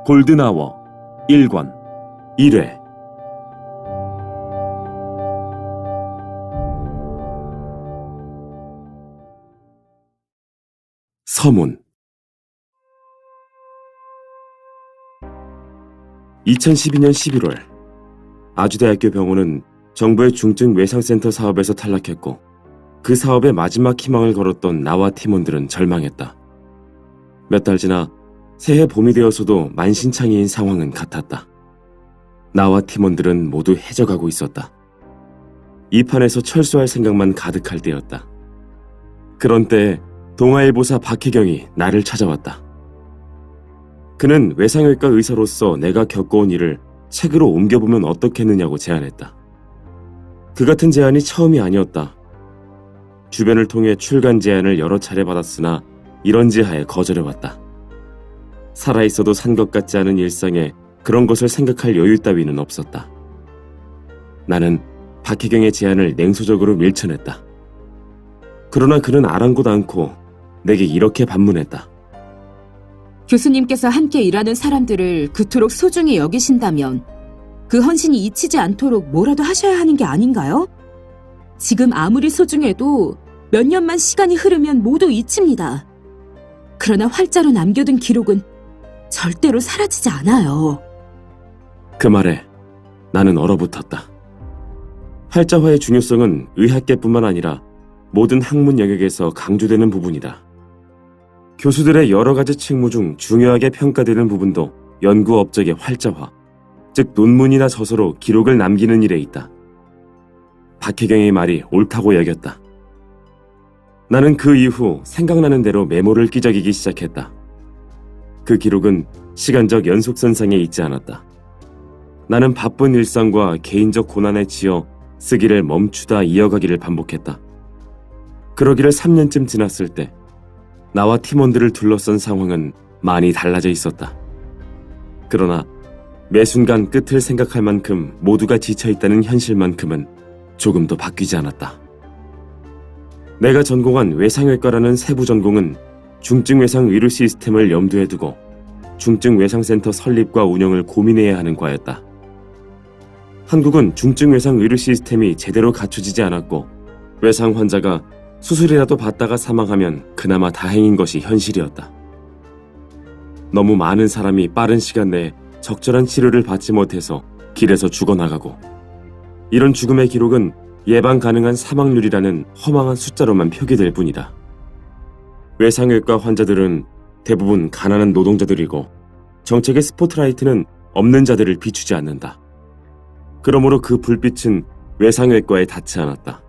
골든아워 1권 1회 서문 2012년 11월 아주대학교 병원은 정부의 중증 외상센터 사업에서 탈락했고 그 사업의 마지막 희망을 걸었던 나와 팀원들은 절망했다. 몇 달 지나 새해 봄이 되어서도 만신창이인 상황은 같았다. 나와 팀원들은 모두 해져가고 있었다. 이 판에서 철수할 생각만 가득할 때였다. 그런 때에 동아일보사 박혜경이 나를 찾아왔다. 그는 외상외과 의사로서 내가 겪어온 일을 책으로 옮겨보면 어떻겠느냐고 제안했다. 그 같은 제안이 처음이 아니었다. 주변을 통해 출간 제안을 여러 차례 받았으나 이런지하에 거절해왔다. 살아있어도 산 것 같지 않은 일상에 그런 것을 생각할 여유 따위는 없었다. 나는 박혜경의 제안을 냉소적으로 밀쳐냈다. 그러나 그는 아랑곳 않고 내게 이렇게 반문했다. 교수님께서 함께 일하는 사람들을 그토록 소중히 여기신다면 그 헌신이 잊히지 않도록 뭐라도 하셔야 하는 게 아닌가요? 지금 아무리 소중해도 몇 년만 시간이 흐르면 모두 잊힙니다. 그러나 활자로 남겨둔 기록은 절대로 사라지지 않아요. 그 말에 나는 얼어붙었다. 활자화의 중요성은 의학계뿐만 아니라 모든 학문 영역에서 강조되는 부분이다. 교수들의 여러 가지 책무 중 중요하게 평가되는 부분도 연구 업적의 활자화, 즉 논문이나 저서로 기록을 남기는 일에 있다. 박혜경의 말이 옳다고 여겼다. 나는 그 이후 생각나는 대로 메모를 끼적이기 시작했다. 그 기록은 시간적 연속선상에 있지 않았다. 나는 바쁜 일상과 개인적 고난에 치여 쓰기를 멈추다 이어가기를 반복했다. 그러기를 3년쯤 지났을 때 나와 팀원들을 둘러싼 상황은 많이 달라져 있었다. 그러나 매 순간 끝을 생각할 만큼 모두가 지쳐있다는 현실만큼은 조금도 바뀌지 않았다. 내가 전공한 외상외과라는 세부 전공은 중증외상 의료 시스템을 염두에 두고 중증외상센터 설립과 운영을 고민해야 하는 과였다. 한국은 중증외상 의료 시스템이 제대로 갖춰지지 않았고 외상 환자가 수술이라도 받다가 사망하면 그나마 다행인 것이 현실이었다. 너무 많은 사람이 빠른 시간 내에 적절한 치료를 받지 못해서 길에서 죽어나가고 이런 죽음의 기록은 예방 가능한 사망률이라는 허망한 숫자로만 표기될 뿐이다. 외상외과 환자들은 대부분 가난한 노동자들이고 정책의 스포트라이트는 없는 자들을 비추지 않는다. 그러므로 그 불빛은 외상외과에 닿지 않았다.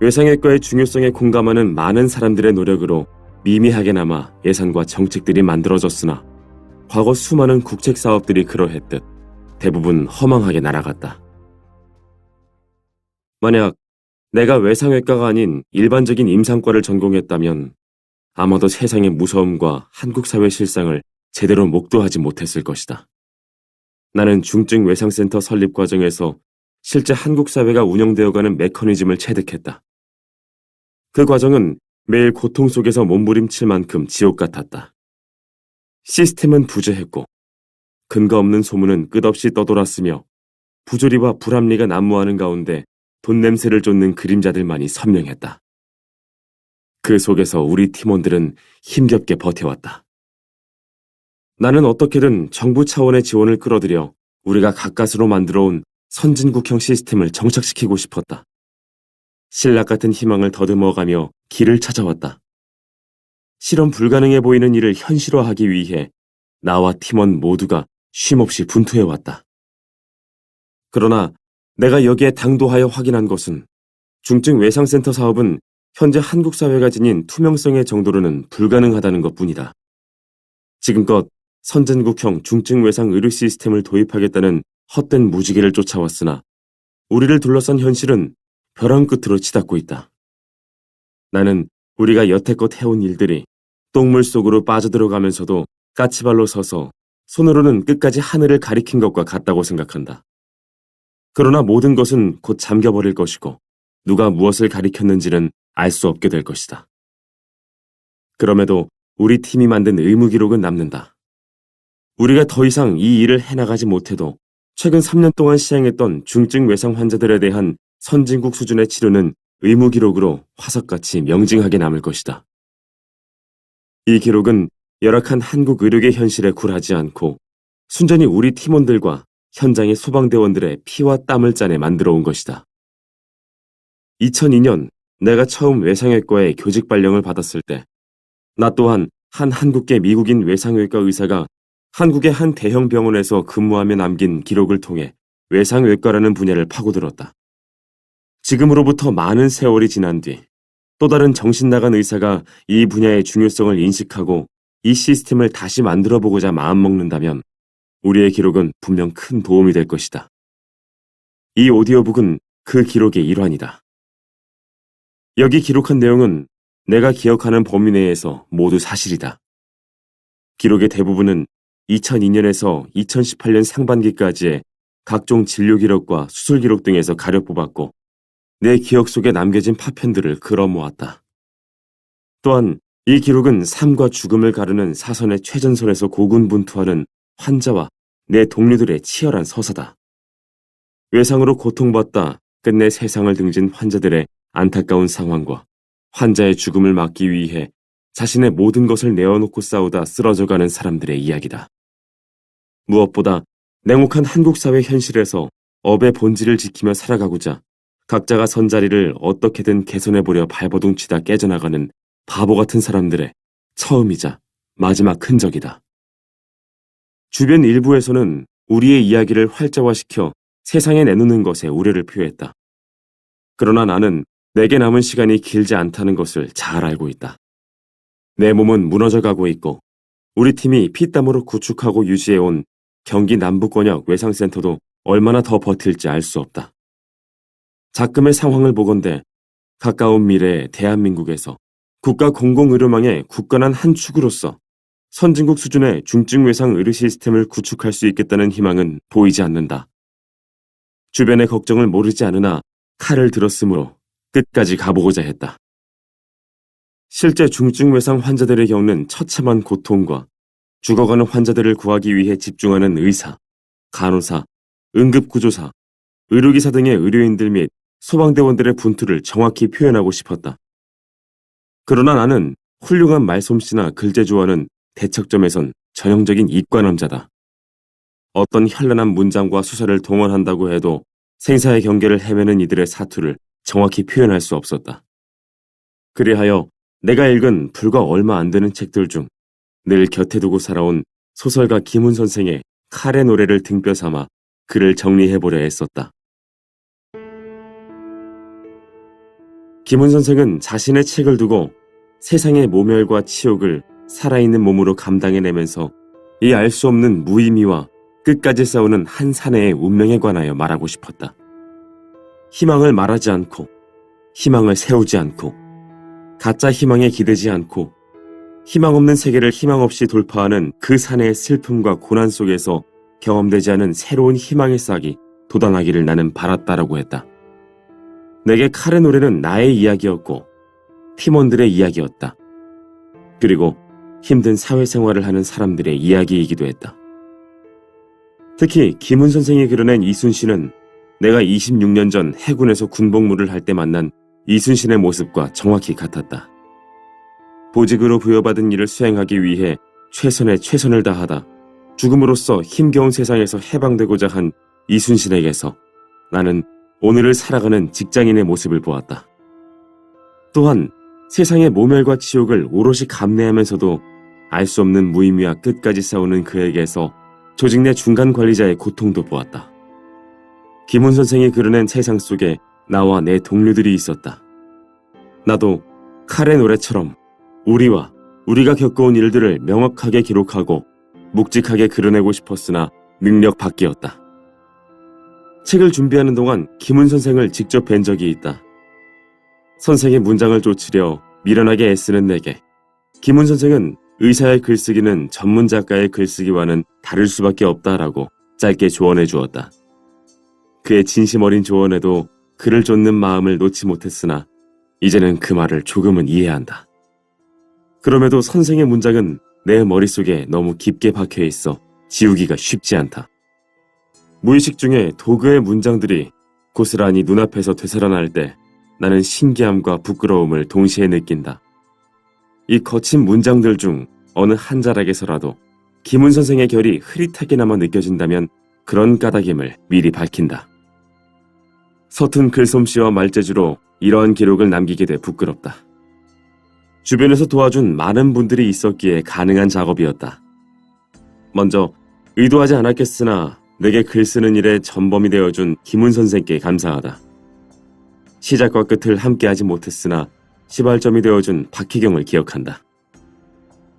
외상외과의 중요성에 공감하는 많은 사람들의 노력으로 미미하게나마 예산과 정책들이 만들어졌으나 과거 수많은 국책 사업들이 그러했듯 대부분 허망하게 날아갔다. 만약 내가 외상외과가 아닌 일반적인 임상과를 전공했다면 아마도 세상의 무서움과 한국 사회 실상을 제대로 목도하지 못했을 것이다. 나는 중증 외상센터 설립 과정에서 실제 한국 사회가 운영되어가는 메커니즘을 체득했다. 그 과정은 매일 고통 속에서 몸부림칠 만큼 지옥 같았다. 시스템은 부재했고 근거 없는 소문은 끝없이 떠돌았으며 부조리와 불합리가 난무하는 가운데 돈 냄새를 쫓는 그림자들만이 선명했다. 그 속에서 우리 팀원들은 힘겹게 버텨왔다. 나는 어떻게든 정부 차원의 지원을 끌어들여 우리가 가까스로 만들어온 선진국형 시스템을 정착시키고 싶었다. 신락 같은 희망을 더듬어가며 길을 찾아왔다. 실현 불가능해 보이는 일을 현실화하기 위해 나와 팀원 모두가 쉼없이 분투해왔다. 그러나 내가 여기에 당도하여 확인한 것은 중증 외상센터 사업은 현재 한국 사회가 지닌 투명성의 정도로는 불가능하다는 것뿐이다. 지금껏 선진국형 중증 외상 의료 시스템을 도입하겠다는 헛된 무지개를 쫓아왔으나 우리를 둘러싼 현실은 벼랑 끝으로 치닫고 있다. 나는 우리가 여태껏 해온 일들이 똥물 속으로 빠져들어가면서도 까치발로 서서 손으로는 끝까지 하늘을 가리킨 것과 같다고 생각한다. 그러나 모든 것은 곧 잠겨버릴 것이고 누가 무엇을 가리켰는지는 알 수 없게 될 것이다. 그럼에도 우리 팀이 만든 의무 기록은 남는다. 우리가 더 이상 이 일을 해나가지 못해도 최근 3년 동안 시행했던 중증 외상 환자들에 대한 선진국 수준의 치료는 의무 기록으로 화석같이 명징하게 남을 것이다. 이 기록은 열악한 한국 의료계 현실에 굴하지 않고 순전히 우리 팀원들과 현장의 소방대원들의 피와 땀을 짜내 만들어 온 것이다. 2002년 내가 처음 외상외과에 교직 발령을 받았을 때 나 또한 한 한국계 미국인 외상외과 의사가 한국의 한 대형 병원에서 근무하며 남긴 기록을 통해 외상외과라는 분야를 파고들었다. 지금으로부터 많은 세월이 지난 뒤 또 다른 정신나간 의사가 이 분야의 중요성을 인식하고 이 시스템을 다시 만들어보고자 마음먹는다면 우리의 기록은 분명 큰 도움이 될 것이다. 이 오디오북은 그 기록의 일환이다. 여기 기록한 내용은 내가 기억하는 범위 내에서 모두 사실이다. 기록의 대부분은 2002년에서 2018년 상반기까지의 각종 진료 기록과 수술 기록 등에서 가려 뽑았고 내 기억 속에 남겨진 파편들을 걸어 모았다. 또한 이 기록은 삶과 죽음을 가르는 사선의 최전선에서 고군분투하는 환자와 내 동료들의 치열한 서사다. 외상으로 고통받다 끝내 세상을 등진 환자들의 안타까운 상황과 환자의 죽음을 막기 위해 자신의 모든 것을 내어놓고 싸우다 쓰러져가는 사람들의 이야기다. 무엇보다 냉혹한 한국 사회 현실에서 업의 본질을 지키며 살아가고자 각자가 선 자리를 어떻게든 개선해보려 발버둥치다 깨져나가는 바보 같은 사람들의 처음이자 마지막 흔적이다. 주변 일부에서는 우리의 이야기를 활자화시켜 세상에 내놓는 것에 우려를 표했다. 그러나 나는 내게 남은 시간이 길지 않다는 것을 잘 알고 있다. 내 몸은 무너져가고 있고 우리 팀이 피땀으로 구축하고 유지해온 경기 남부권역 외상센터도 얼마나 더 버틸지 알 수 없다. 작금의 상황을 보건대 가까운 미래의 대한민국에서 국가 공공의료망의 굳건한 한 축으로서 선진국 수준의 중증 외상 의료 시스템을 구축할 수 있겠다는 희망은 보이지 않는다. 주변의 걱정을 모르지 않으나 칼을 들었으므로 끝까지 가보고자 했다. 실제 중증 외상 환자들이 겪는 처참한 고통과 죽어가는 환자들을 구하기 위해 집중하는 의사, 간호사, 응급구조사, 의료기사 등의 의료인들 및 소방대원들의 분투를 정확히 표현하고 싶었다. 그러나 나는 훌륭한 말솜씨나 글재주와는 대척점에선 전형적인 이과남자다. 어떤 현란한 문장과 수사를 동원한다고 해도 생사의 경계를 헤매는 이들의 사투를 정확히 표현할 수 없었다. 그리하여 내가 읽은 불과 얼마 안 되는 책들 중 늘 곁에 두고 살아온 소설가 김훈 선생의 칼의 노래를 등뼈 삼아 글을 정리해보려 애썼다. 김훈 선생은 자신의 책을 두고 세상의 모멸과 치욕을 살아있는 몸으로 감당해내면서 이 알 수 없는 무의미와 끝까지 싸우는 한 사내의 운명에 관하여 말하고 싶었다. 희망을 말하지 않고, 희망을 세우지 않고, 가짜 희망에 기대지 않고, 희망 없는 세계를 희망 없이 돌파하는 그 사내의 슬픔과 고난 속에서 경험되지 않은 새로운 희망의 싹이 돋아나기를 나는 바랐다라고 했다. 내게 칼의 노래는 나의 이야기였고 팀원들의 이야기였다. 그리고 힘든 사회생활을 하는 사람들의 이야기이기도 했다. 특히 김훈 선생이 그려낸 이순신은 내가 26년 전 해군에서 군복무를 할 때 만난 이순신의 모습과 정확히 같았다. 보직으로 부여받은 일을 수행하기 위해 최선의 최선을 다하다 죽음으로써 힘겨운 세상에서 해방되고자 한 이순신에게서 나는 오늘을 살아가는 직장인의 모습을 보았다. 또한 세상의 모멸과 치욕을 오롯이 감내하면서도 알 수 없는 무의미와 끝까지 싸우는 그에게서 조직 내 중간 관리자의 고통도 보았다. 김훈 선생이 그려낸 세상 속에 나와 내 동료들이 있었다. 나도 칼의 노래처럼 우리가 겪어온 일들을 명확하게 기록하고 묵직하게 그려내고 싶었으나 능력 밖이었다. 책을 준비하는 동안 김훈 선생을 직접 뵌 적이 있다. 선생의 문장을 쫓으려 미련하게 애쓰는 내게 김훈 선생은 의사의 글쓰기는 전문 작가의 글쓰기와는 다를 수밖에 없다라고 짧게 조언해 주었다. 그의 진심 어린 조언에도 그를 쫓는 마음을 놓지 못했으나 이제는 그 말을 조금은 이해한다. 그럼에도 선생의 문장은 내 머릿속에 너무 깊게 박혀 있어 지우기가 쉽지 않다. 무의식 중에 도그의 문장들이 고스란히 눈앞에서 되살아날 때 나는 신기함과 부끄러움을 동시에 느낀다. 이 거친 문장들 중 어느 한 자락에서라도 김훈 선생의 결이 흐릿하게나마 느껴진다면 그런 까닭임을 미리 밝힌다. 서툰 글솜씨와 말재주로 이러한 기록을 남기게 돼 부끄럽다. 주변에서 도와준 많은 분들이 있었기에 가능한 작업이었다. 먼저 의도하지 않았겠으나 내게 글 쓰는 일에 전범이 되어준 김훈 선생께 감사하다. 시작과 끝을 함께하지 못했으나 시발점이 되어준 박희경을 기억한다.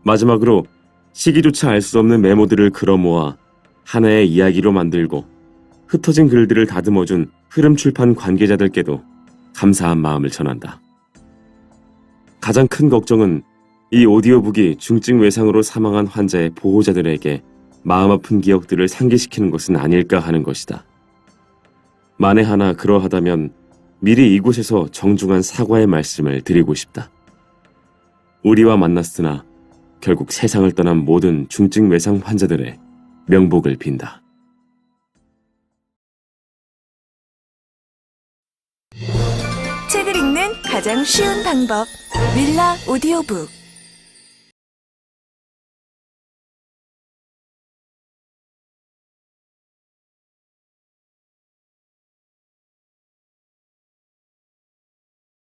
마지막으로 시기조차 알 수 없는 메모들을 걸어모아 하나의 이야기로 만들고 흩어진 글들을 다듬어준 흐름출판 관계자들께도 감사한 마음을 전한다. 가장 큰 걱정은 이 오디오북이 중증 외상으로 사망한 환자의 보호자들에게 마음 아픈 기억들을 상기시키는 것은 아닐까 하는 것이다. 만에 하나 그러하다면 미리 이곳에서 정중한 사과의 말씀을 드리고 싶다. 우리와 만났으나 결국 세상을 떠난 모든 중증 외상 환자들의 명복을 빈다. 책을 읽는 가장 쉬운 방법. 윌라 오디오북.